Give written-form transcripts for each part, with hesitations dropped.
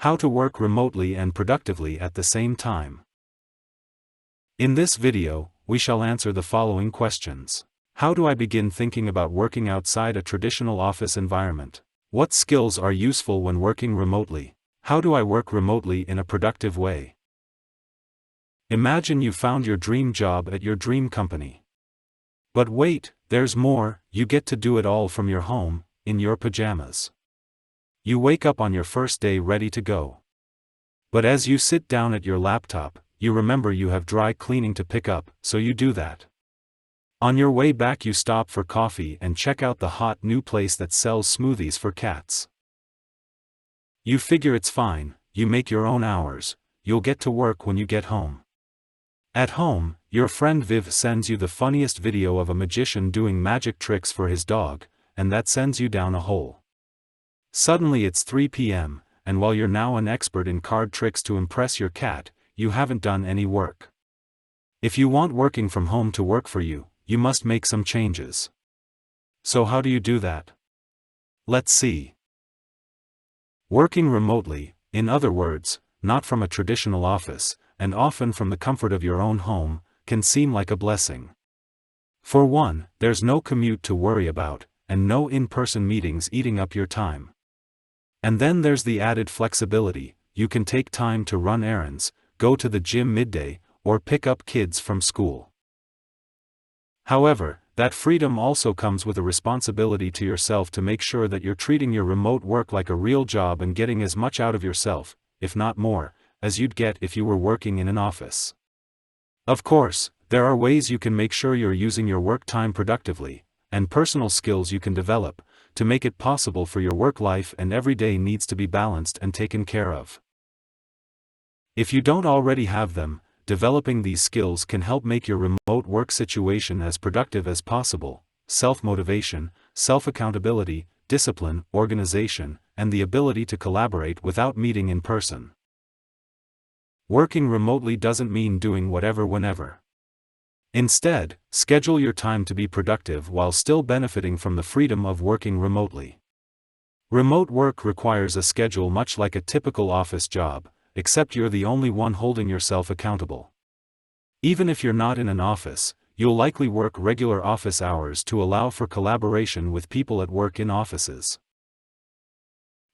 How to work remotely and productively at the same time. In this video, we shall answer the following questions. How do I begin thinking about working outside a traditional office environment? What skills are useful when working remotely? How do I work remotely in a productive way? Imagine you found your dream job at your dream company. But wait, there's more. You get to do it all from your home, in your pajamas. You wake up on your first day ready to go. But as you sit down at your laptop, you remember you have dry cleaning to pick up, so you do that. On your way back you stop for coffee and check out the hot new place that sells smoothies for cats. You figure it's fine, you make your own hours, you'll get to work when you get home. At home, your friend Viv sends you the funniest video of a magician doing magic tricks for his dog, and that sends you down a hole. Suddenly it's 3 p.m., and while you're now an expert in card tricks to impress your cat, you haven't done any work. If you want working from home to work for you, you must make some changes. So how do you do that? Let's see. Working remotely, in other words, not from a traditional office, and often from the comfort of your own home, can seem like a blessing. For one, there's no commute to worry about, and no in-person meetings eating up your time. And then there's the added flexibility. You can take time to run errands, go to the gym midday, or pick up kids from school. However, that freedom also comes with a responsibility to yourself to make sure that you're treating your remote work like a real job and getting as much out of yourself, if not more, as you'd get if you were working in an office. Of course, there are ways you can make sure you're using your work time productively, and personal skills you can develop, to make it possible for your work life and every day needs to be balanced and taken care of. If you don't already have them, developing these skills can help make your remote work situation as productive as possible. Self-motivation, self-accountability, discipline, organization, and the ability to collaborate without meeting in person. Working remotely doesn't mean doing whatever whenever. Instead, schedule your time to be productive while still benefiting from the freedom of working remotely. Remote work requires a schedule much like a typical office job, except you're the only one holding yourself accountable. Even if you're not in an office, you'll likely work regular office hours to allow for collaboration with people at work in offices.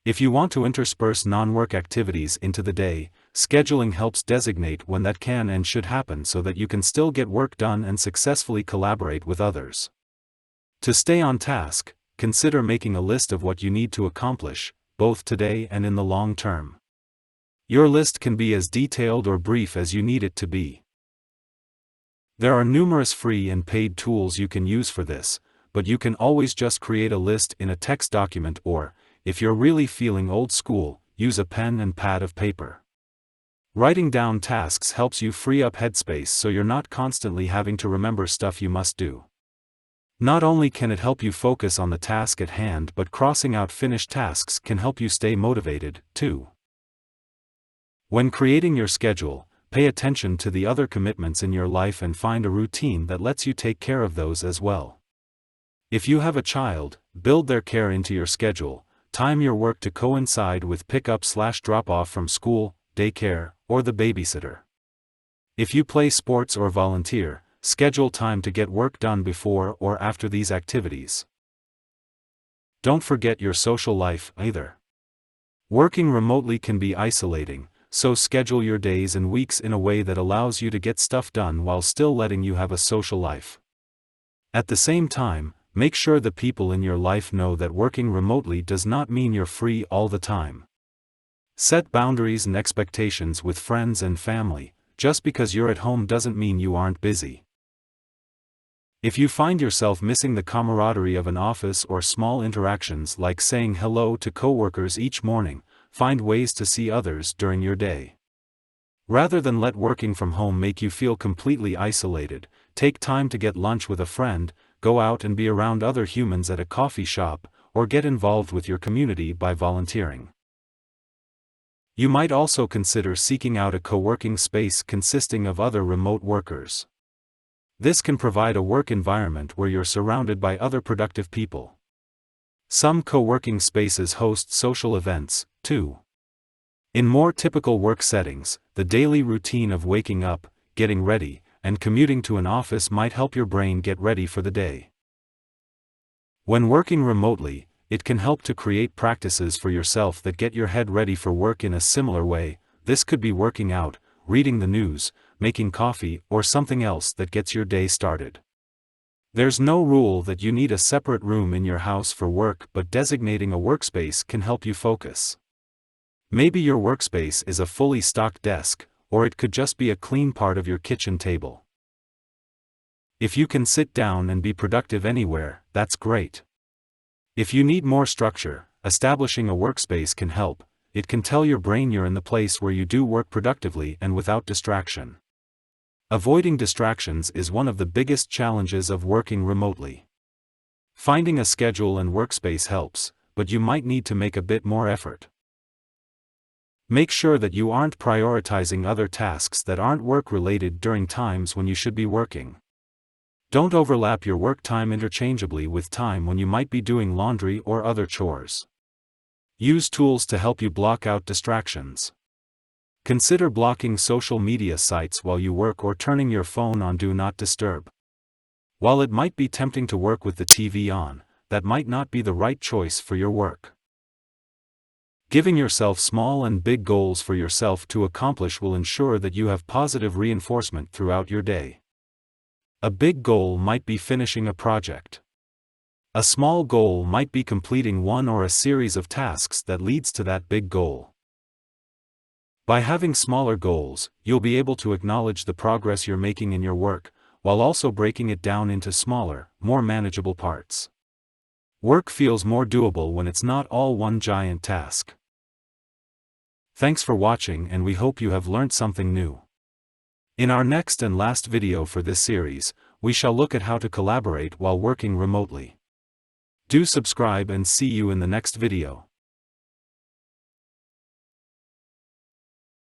If you want to intersperse non-work activities into the day, scheduling helps designate when that can and should happen so that you can still get work done and successfully collaborate with others. To stay on task, consider making a list of what you need to accomplish, both today and in the long term. Your list can be as detailed or brief as you need it to be. There are numerous free and paid tools you can use for this, but you can always just create a list in a text document or, if you're really feeling old school, use a pen and pad of paper. Writing down tasks helps you free up headspace so you're not constantly having to remember stuff you must do. Not only can it help you focus on the task at hand, but crossing out finished tasks can help you stay motivated, too. When creating your schedule, pay attention to the other commitments in your life and find a routine that lets you take care of those as well. If you have a child, build their care into your schedule. Time your work to coincide with pickup/drop-off from school, daycare, or the babysitter. If you play sports or volunteer, schedule time to get work done before or after these activities. Don't forget your social life, either. Working remotely can be isolating, so schedule your days and weeks in a way that allows you to get stuff done while still letting you have a social life. At the same time, make sure the people in your life know that working remotely does not mean you're free all the time. Set boundaries and expectations with friends and family. Just because you're at home doesn't mean you aren't busy. If you find yourself missing the camaraderie of an office or small interactions like saying hello to coworkers each morning, find ways to see others during your day. Rather than let working from home make you feel completely isolated, take time to get lunch with a friend, go out and be around other humans at a coffee shop, or get involved with your community by volunteering. You might also consider seeking out a co-working space consisting of other remote workers. This can provide a work environment where you're surrounded by other productive people. Some co-working spaces host social events, too. In more typical work settings, the daily routine of waking up, getting ready, and commuting to an office might help your brain get ready for the day. When working remotely, it can help to create practices for yourself that get your head ready for work in a similar way. This could be working out, reading the news, making coffee, or something else that gets your day started. There's no rule that you need a separate room in your house for work, but designating a workspace can help you focus. Maybe your workspace is a fully stocked desk, or it could just be a clean part of your kitchen table. If you can sit down and be productive anywhere, that's great. If you need more structure, establishing a workspace can help. It can tell your brain you're in the place where you do work productively and without distraction. Avoiding distractions is one of the biggest challenges of working remotely. Finding a schedule and workspace helps, but you might need to make a bit more effort. Make sure that you aren't prioritizing other tasks that aren't work-related during times when you should be working. Don't overlap your work time interchangeably with time when you might be doing laundry or other chores. Use tools to help you block out distractions. Consider blocking social media sites while you work or turning your phone on Do Not Disturb. While it might be tempting to work with the TV on, that might not be the right choice for your work. Giving yourself small and big goals for yourself to accomplish will ensure that you have positive reinforcement throughout your day. A big goal might be finishing a project. A small goal might be completing one or a series of tasks that leads to that big goal. By having smaller goals, you'll be able to acknowledge the progress you're making in your work, while also breaking it down into smaller, more manageable parts. Work feels more doable when it's not all one giant task. Thanks for watching, and we hope you have learned something new. In our next and last video for this series, we shall look at how to collaborate while working remotely. Do subscribe and see you in the next video.